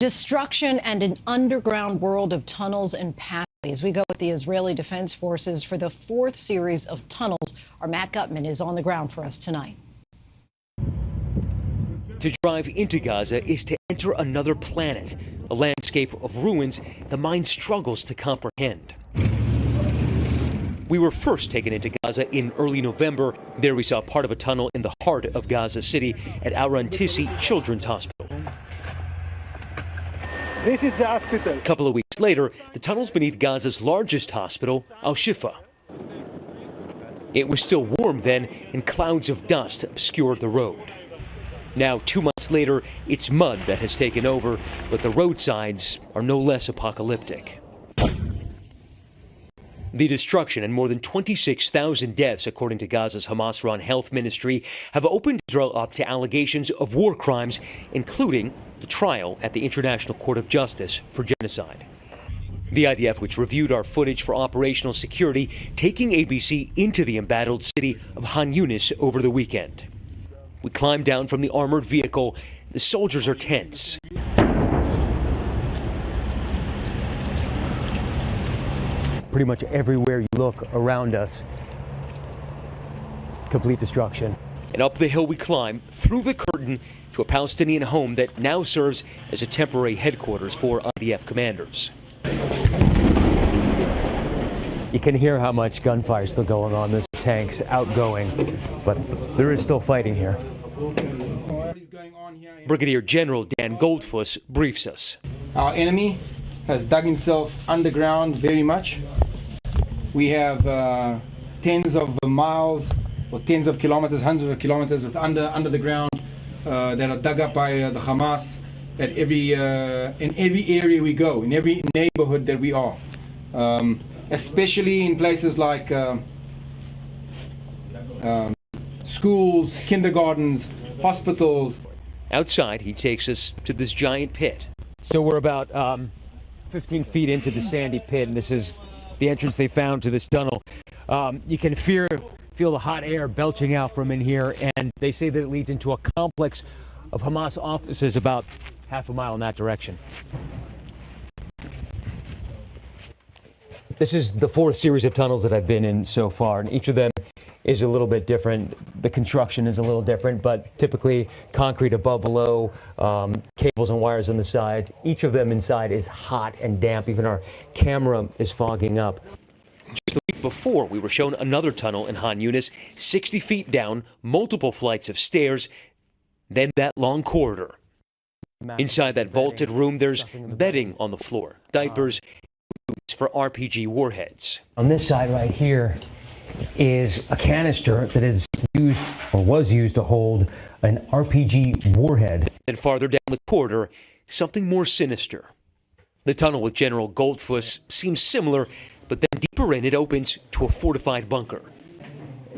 Destruction and an underground world of tunnels and pathways. We go with the Israeli Defense Forces for the fourth series of tunnels. Our Matt Gutman is on the ground for us tonight. To drive into Gaza is to enter another planet, a landscape of ruins the mind struggles to comprehend. We were first taken into Gaza in early November. There we saw part of a tunnel in the heart of Gaza City at Al Rantisi Children's Hospital. This is the hospital. A couple of weeks later, the tunnels beneath Gaza's largest hospital, Al-Shifa. It was still warm then, and clouds of dust obscured the road. Now, 2 months later, it's mud that has taken over, but the roadsides are no less apocalyptic. The destruction and more than 26,000 deaths, according to Gaza's Hamas-run health ministry, have opened Israel up to allegations of war crimes, including the trial at the International Court of Justice for genocide. The IDF, which reviewed our footage for operational security, taking ABC into the embattled city of Han Yunis over the weekend. We climbed down from the armored vehicle. The soldiers are tense. Pretty much everywhere you look around us, complete destruction. And up the hill we climb, through the curtain, to a Palestinian home that now serves as a temporary headquarters for IDF commanders. You can hear how much gunfire is still going on. There's tanks outgoing, but there is still fighting here. Brigadier General Dan Goldfuss briefs us. Our enemy has dug himself underground very much. We have tens of miles or tens of kilometers, hundreds of kilometers with under the ground that are dug up by the Hamas at in every area we go, in every neighborhood that we are, especially in places like schools, kindergartens, hospitals. Outside, he takes us to this giant pit. So we're about 15 feet into the sandy pit, and this is the entrance they found to this tunnel. You can feel the hot air belching out from in here, and they say that it leads into a complex of Hamas offices about half a mile in that direction. This is the fourth series of tunnels that I've been in so far, and each of them is a little bit different. The construction is a little different, but typically concrete above, below, cables and wires on the sides. Each of them inside is hot and damp. Even our camera is fogging up. Just the week before, we were shown another tunnel in Han Yunis, 60 feet down, multiple flights of stairs, then that long corridor. Inside that vaulted room, there's bedding on the floor, diapers, for RPG warheads. On this side right here is a canister that is used or was used to hold an RPG warhead. And farther down the corridor, something more sinister. The tunnel with General Goldfuss seems similar, but then deeper in it opens to a fortified bunker.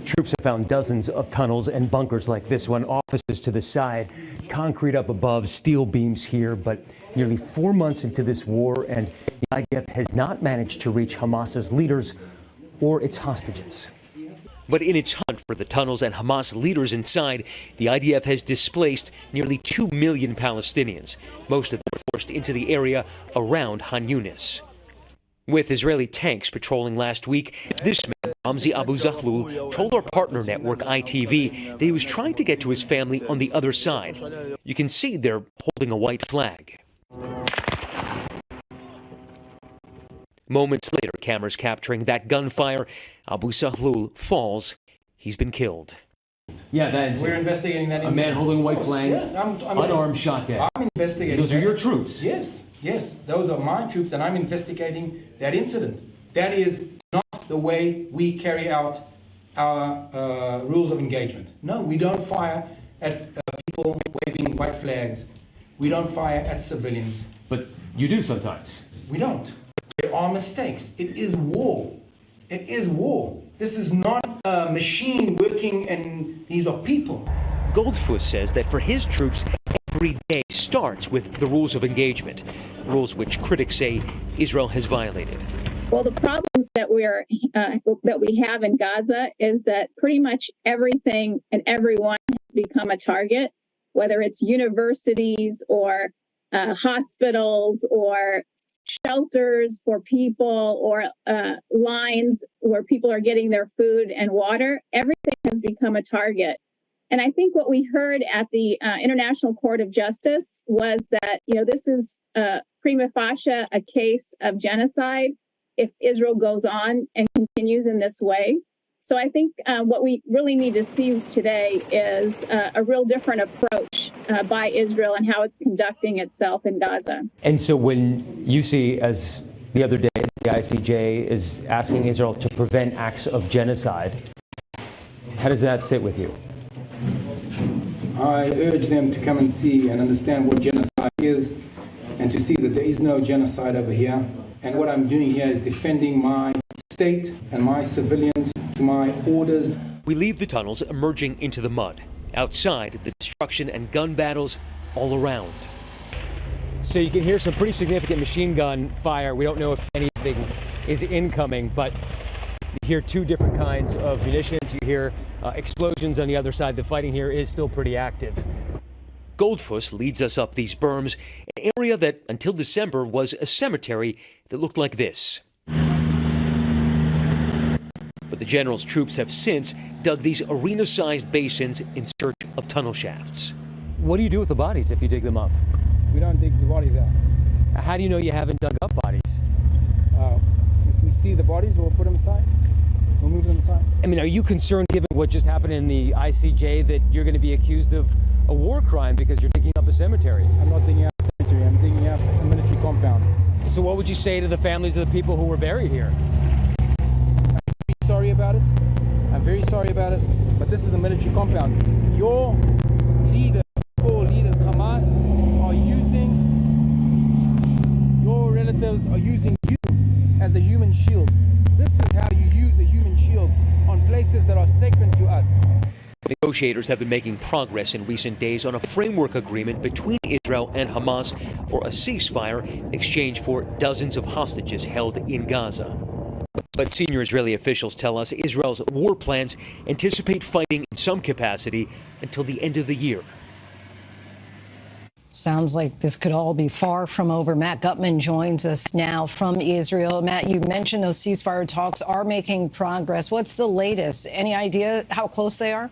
Troops have found dozens of tunnels and bunkers like this one, offices to the side, concrete up above, steel beams here, but nearly 4 months into this war, and the IDF has not managed to reach Hamas's leaders or its hostages. But in its hunt for the tunnels and Hamas leaders inside, the IDF has displaced nearly 2 million Palestinians. Most of them were forced into the area around Han Yunis. With Israeli tanks patrolling last week, this man, Ramzi Abu Zahlul, told our partner network ITV that he was trying to get to his family on the other side. You can see they're holding a white flag. Moments later, cameras capturing that gunfire. Abu Zahlul falls. He's been killed. Yeah, that is. We're investigating that incident. A man holding a white flag, yes, I'm unarmed, shot dead. I'm investigating. Those are your troops? Yes, yes, those are my troops, and I'm investigating that incident. That is not the way we carry out our rules of engagement. No, we don't fire at people waving white flags. We don't fire at civilians. But you do sometimes. We don't. There are mistakes. It is war. It is war. This is not a machine working, and these are people. Goldfuss says that for his troops, every day starts with the rules of engagement, rules which critics say Israel has violated. Well, the problem that we have in Gaza is that pretty much everything and everyone has become a target, whether it's universities or hospitals or shelters for people or lines where people are getting their food and water. Everything has become a target. And I think what we heard at the International Court of Justice was that, this is prima facie a case of genocide if Israel goes on and continues in this way. So I think what we really need to see today is a real different approach by Israel and how it's conducting itself in Gaza. And so when you see, as the other day, the ICJ is asking Israel to prevent acts of genocide, how does that sit with you? I urge them to come and see and understand what genocide is and to see that there is no genocide over here. And what I'm doing here is defending my state and my civilians to my orders. We leave the tunnels emerging into the mud. Outside, the destruction and gun battles all around. So you can hear some pretty significant machine gun fire. We don't know if anything is incoming, but you hear two different kinds of munitions. You hear explosions on the other side. The fighting here is still pretty active. Goldfuss leads us up these berms, an area that until December was a cemetery that looked like this. But the general's troops have since dug these arena-sized basins in search of tunnel shafts. What do you do with the bodies if you dig them up? We don't dig the bodies out. How do you know you haven't dug up bodies? If we see the bodies, we'll put them aside. We'll move them aside. I mean, are you concerned, given what just happened in the ICJ, that you're going to be accused of a war crime because you're digging up a cemetery? I'm not digging up a cemetery. I'm digging up a military compound. So what would you say to the families of the people who were buried here? I'm sorry about it. I'm very sorry about it. But this is a military compound. Your leaders, Hamas, are using, your relatives are using you as a human shield. This is how you use a human shield on places that are sacred to us. Negotiators have been making progress in recent days on a framework agreement between Israel and Hamas for a ceasefire in exchange for dozens of hostages held in Gaza. But senior Israeli officials tell us Israel's war plans anticipate fighting in some capacity until the end of the year. Sounds like this could all be far from over. Matt Gutman joins us now from Israel. Matt, you mentioned those ceasefire talks are making progress. What's the latest? Any idea how close they are?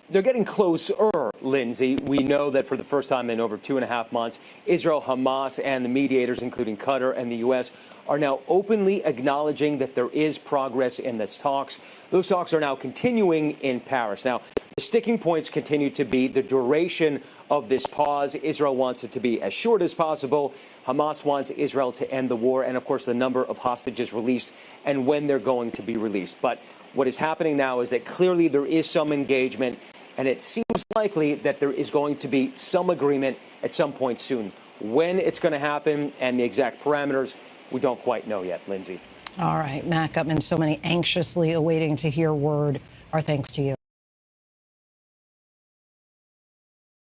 They're getting closer, Lindsay. We know that for the first time in over 2.5 months, Israel, Hamas, and the mediators, including Qatar and the U.S., are now openly acknowledging that there is progress in these talks. Those talks are now continuing in Paris. Now, the sticking points continue to be the duration of this pause. Israel wants it to be as short as possible. Hamas wants Israel to end the war, and, of course, the number of hostages released and when they're going to be released. But what is happening now is that clearly there is some engagement, and it seems likely that there is going to be some agreement at some point soon. When it's going to happen and the exact parameters, we don't quite know yet, Lindsay. All right, Matt Gutman, so many anxiously awaiting to hear word. Our thanks to you.